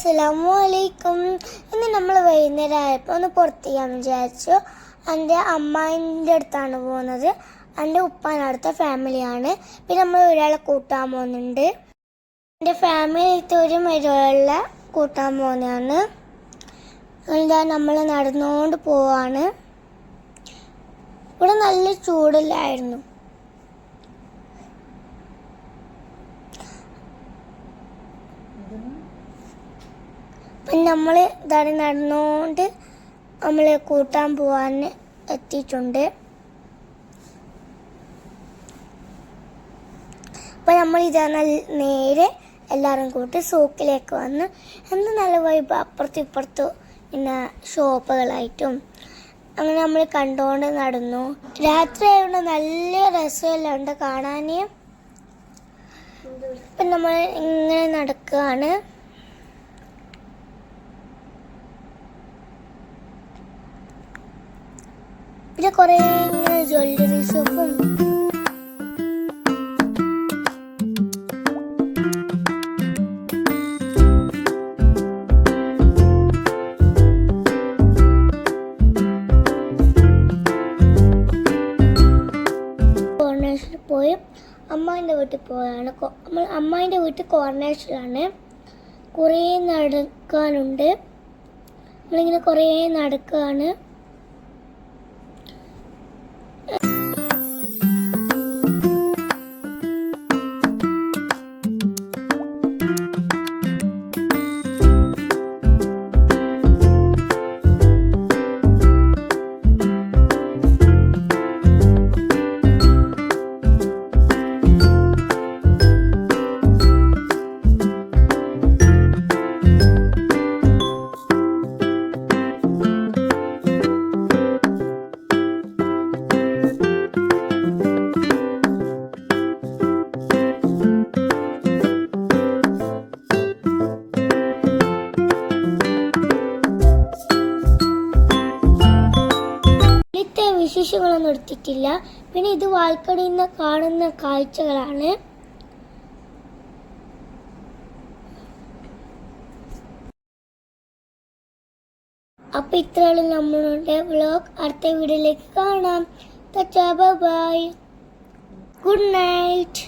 അസ്സലാമലൈക്കും. ഇന്ന് നമ്മൾ വൈകുന്നേരം ആയപ്പോൾ ഒന്ന് പുറത്ത് ചെയ്യാമെന്ന് വിചാരിച്ചു. എൻ്റെ അമ്മായിൻ്റെ അടുത്താണ് പോകുന്നത്. എൻ്റെ ഉപ്പാനടുത്ത ഫാമിലിയാണ്. പിന്നെ നമ്മൾ ഒരാളെ കൂട്ടാൻ പോകുന്നുണ്ട്. എൻ്റെ ഫാമിലിയിലത്തെ ഒരു ഒരാളെ കൂട്ടാൻ പോകുന്നതാണ്. എന്താ നമ്മൾ നടന്നുകൊണ്ട് പോവാണ്. ഇവിടെ നല്ല ചൂടില്ലായിരുന്നു. അപ്പം നമ്മൾ ഇതാണ് നടന്നുകൊണ്ട് നമ്മൾ കൂട്ടാൻ പോകാൻ എത്തിയിട്ടുണ്ട്. അപ്പം നമ്മൾ ഇതാണ് നേരെ എല്ലാവരും കൂട്ടി സൂക്കിലേക്ക് വന്ന് എന്ത് നല്ല വൈബ്. അപ്പുറത്തും ഇപ്പുറത്തും പിന്നെ ഷോപ്പുകളായിട്ടും അങ്ങനെ നമ്മൾ കണ്ടുകൊണ്ട് നടന്നു. രാത്രി ആയതുകൊണ്ട് നല്ല രസമെല്ലാം ഉണ്ട് കാണാൻ. ഇപ്പം നമ്മൾ ഇങ്ങനെ നടക്കുകയാണ്. പിന്നെ കുറേ ഇങ്ങനെ ജ്വല്ലറി ഷോപ്പും കോർണേഴ്സിൽ പോയി അമ്മായിൻ്റെ വീട്ടിൽ പോയാണ്. നമ്മൾ അമ്മായിൻ്റെ വീട്ടിൽ കോർണേഴ്സിലാണ്. കുറേ നടക്കാനുണ്ട്. നമ്മളിങ്ങനെ കുറേ നടക്കുകയാണ്. വിശേഷങ്ങളൊന്നും എടുത്തിട്ടില്ല. പിന്നെ ഇത് വാൽക്കടിയിൽ നിന്ന് കാണുന്ന കാഴ്ചകളാണ്. അപ്പൊ ഇത്രയുള്ള നമ്മളുടെ വ്ലോഗ്. അടുത്ത വീഡിയോയിലേക്ക് കാണാം. Bye, good night.